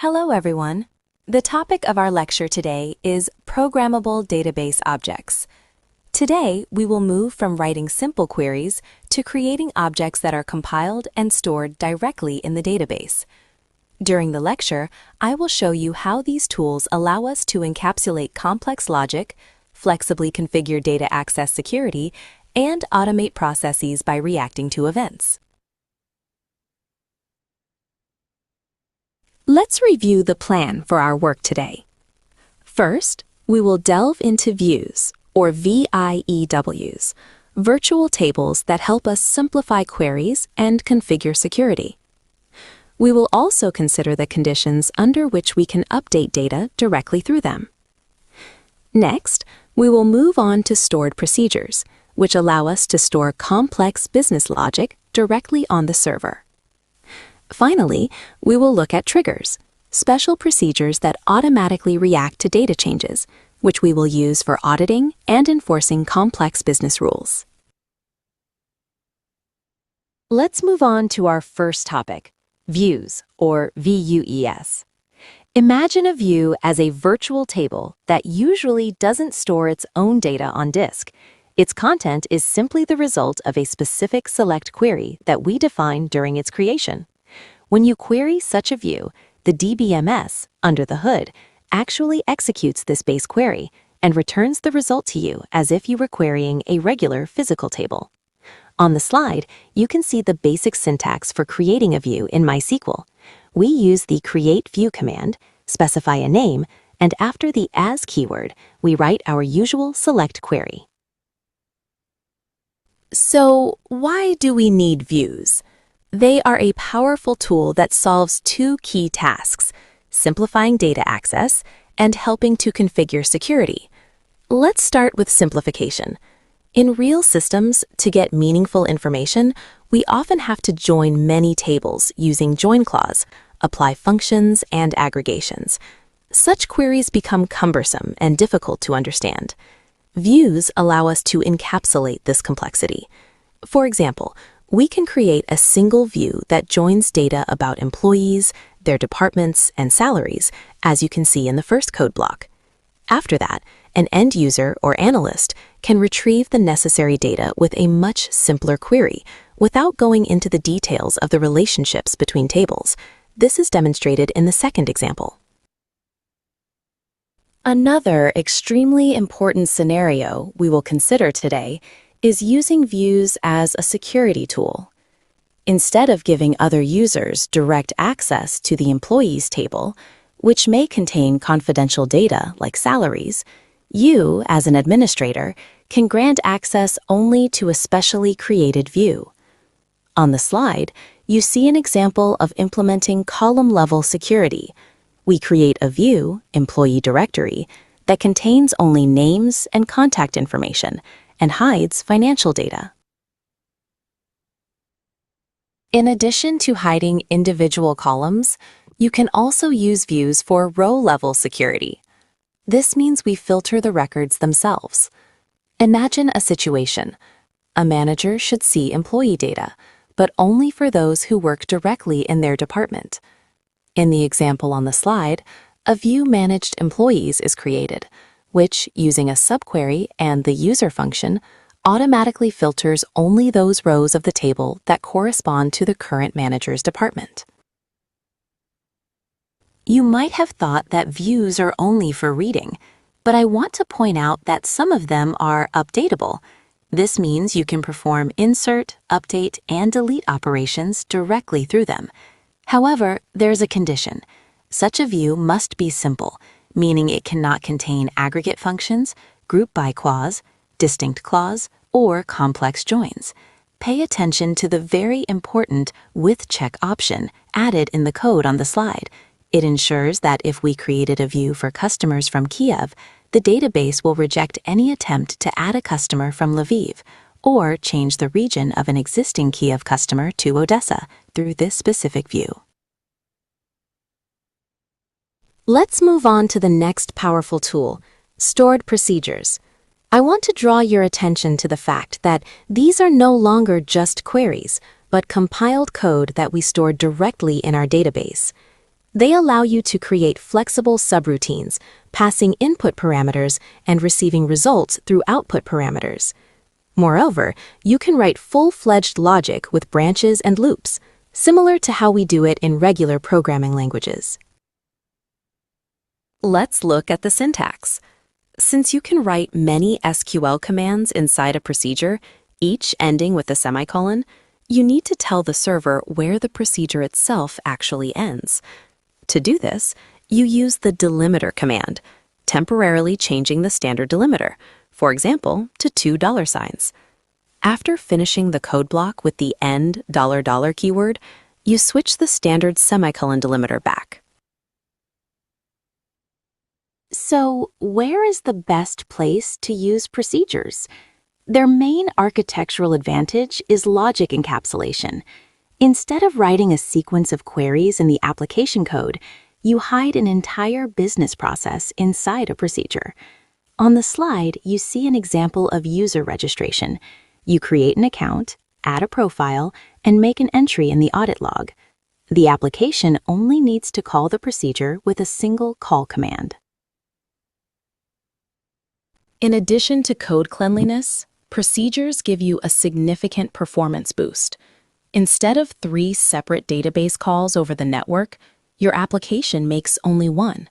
Hello, everyone. The topic of our lecture today is programmable database objects. Today, we will move from writing simple queries to creating objects that are compiled and stored directly in the database. During the lecture, I will show you how these tools allow us to encapsulate complex logic, flexibly configure data access security, and automate processes by reacting to events. Let's review the plan for our work today. First, we will delve into views, or VIEWs, virtual tables that help us simplify queries and configure security. We will also consider the conditions under which we can update data directly through them. Next, we will move on to stored procedures, which allow us to store complex business logic directly on the server. Finally, we will look at triggers, special procedures that automatically react to data changes, which we will use for auditing and enforcing complex business rules. Let's move on to our first topic, views, or VUES. Imagine a view as a virtual table that usually doesn't store its own data on disk. Its content is simply the result of a specific select query that we define during its creation. When you query such a view, the DBMS, under the hood, actually executes this base query and returns the result to you as if you were querying a regular physical table. On the slide, you can see the basic syntax for creating a view in MySQL. We use the createView command, specify a name, and after the as keyword, we write our usual select query. So, why do we need views? They are a powerful tool that solves two key tasks, simplifying data access and helping to configure security. Let's start with simplification. In real systems, to get meaningful information, we often have to join many tables using join clause, apply functions, and aggregations. Such queries become cumbersome and difficult to understand. Views allow us to encapsulate this complexity. For example, we can create a single view that joins data about employees, their departments, and salaries, as you can see in the first code block. After that, an end user or analyst can retrieve the necessary data with a much simpler query without going into the details of the relationships between tables. This is demonstrated in the second example. Another extremely important scenario we will consider today is using views as a security tool. Instead of giving other users direct access to the employees table, which may contain confidential data like salaries, you, as an administrator, can grant access only to a specially created view. On the slide, you see an example of implementing column-level security. We create a view, employee directory, that contains only names and contact information and hides financial data. In addition to hiding individual columns, you can also use views for row-level security. This means we filter the records themselves. Imagine a situation. A manager should see employee data, but only for those who work directly in their department. In the example on the slide, a view managed employees is created, which, using a subquery and the user function, automatically filters only those rows of the table that correspond to the current manager's department. You might have thought that views are only for reading, but I want to point out that some of them are updatable. This means you can perform insert, update, and delete operations directly through them. However, there's a condition. Such a view must be simple, meaning it cannot contain aggregate functions, group by clause, distinct clause, or complex joins. Pay attention to the very important with check option added in the code on the slide. It ensures that if we created a view for customers from Kiev, the database will reject any attempt to add a customer from Lviv or change the region of an existing Kiev customer to Odessa through this specific view. Let's move on to the next powerful tool, stored procedures. I want to draw your attention to the fact that these are no longer just queries, but compiled code that we store directly in our database. They allow you to create flexible subroutines, passing input parameters and receiving results through output parameters. Moreover, you can write full-fledged logic with branches and loops, similar to how we do it in regular programming languages. Let's look at the syntax. Since you can write many SQL commands inside a procedure, each ending with a semicolon, you need to tell the server where the procedure itself actually ends. To do this, you use the DELIMITER command, temporarily changing the standard delimiter, for example, to $2. After finishing the code block with the end $$ keyword, you switch the standard semicolon delimiter back. So, where is the best place to use procedures? Their main architectural advantage is logic encapsulation. Instead of writing a sequence of queries in the application code, you hide an entire business process inside a procedure. On the slide, you see an example of user registration. You create an account, add a profile, and make an entry in the audit log. The application only needs to call the procedure with a single call command. In addition to code cleanliness, procedures give you a significant performance boost. Instead of 3 separate database calls over the network, your application makes only one.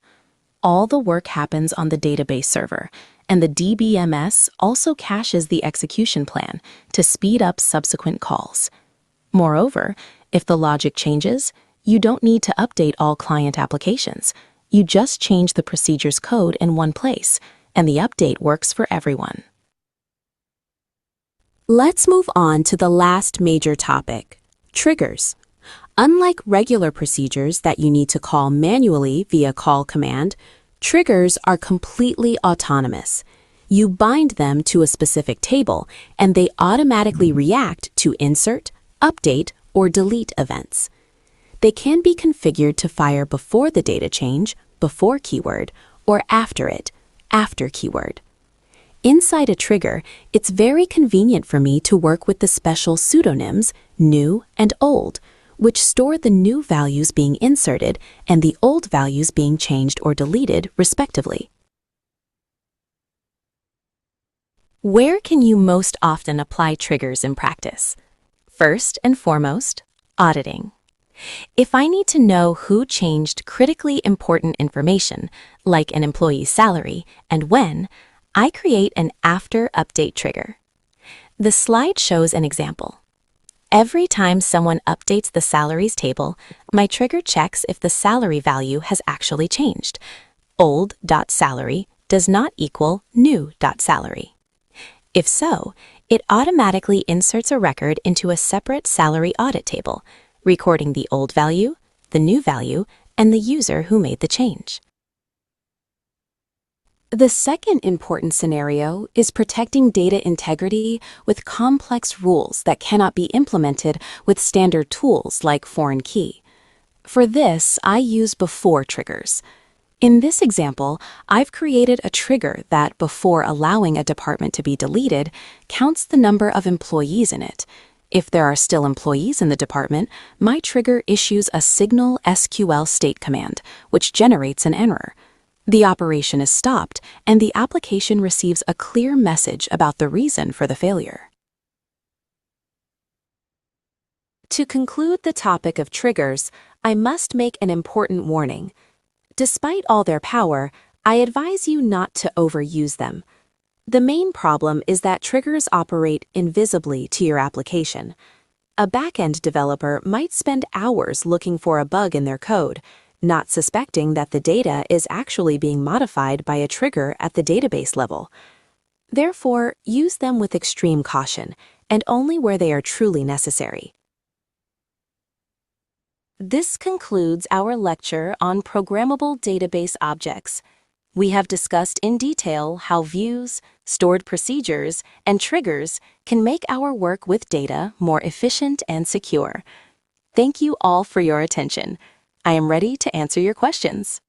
All the work happens on the database server, and the DBMS also caches the execution plan to speed up subsequent calls. Moreover, if the logic changes, you don't need to update all client applications. You just change the procedure's code in one place, and the update works for everyone. Let's move on to the last major topic, triggers. Unlike regular procedures that you need to call manually via call command, triggers are completely autonomous. You bind them to a specific table, and they automatically react to insert, update, or delete events. They can be configured to fire before the data change, before keyword, or after it, after keyword. Inside a trigger, it's very convenient for me to work with the special pseudonyms, new and old, which store the new values being inserted and the old values being changed or deleted, respectively. Where can you most often apply triggers in practice? First and foremost, auditing. If I need to know who changed critically important information, like an employee's salary, and when, I create an after update trigger. The slide shows an example. Every time someone updates the salaries table, my trigger checks if the salary value has actually changed. Old.salary does not equal new.salary. If so, it automatically inserts a record into a separate salary audit table, recording the old value, the new value, and the user who made the change. The second important scenario is protecting data integrity with complex rules that cannot be implemented with standard tools like foreign key. For this, I use before triggers. In this example, I've created a trigger that, before allowing a department to be deleted, counts the number of employees in it. If there are still employees in the department, my trigger issues a SIGNAL SQLSTATE command, which generates an error. The operation is stopped, and the application receives a clear message about the reason for the failure. To conclude the topic of triggers, I must make an important warning. Despite all their power, I advise you not to overuse them. The main problem is that triggers operate invisibly to your application. A back-end developer might spend hours looking for a bug in their code, not suspecting that the data is actually being modified by a trigger at the database level. Therefore, use them with extreme caution and only where they are truly necessary. This concludes our lecture on programmable database objects. We have discussed in detail how views, stored procedures, and triggers can make our work with data more efficient and secure. Thank you all for your attention. I am ready to answer your questions.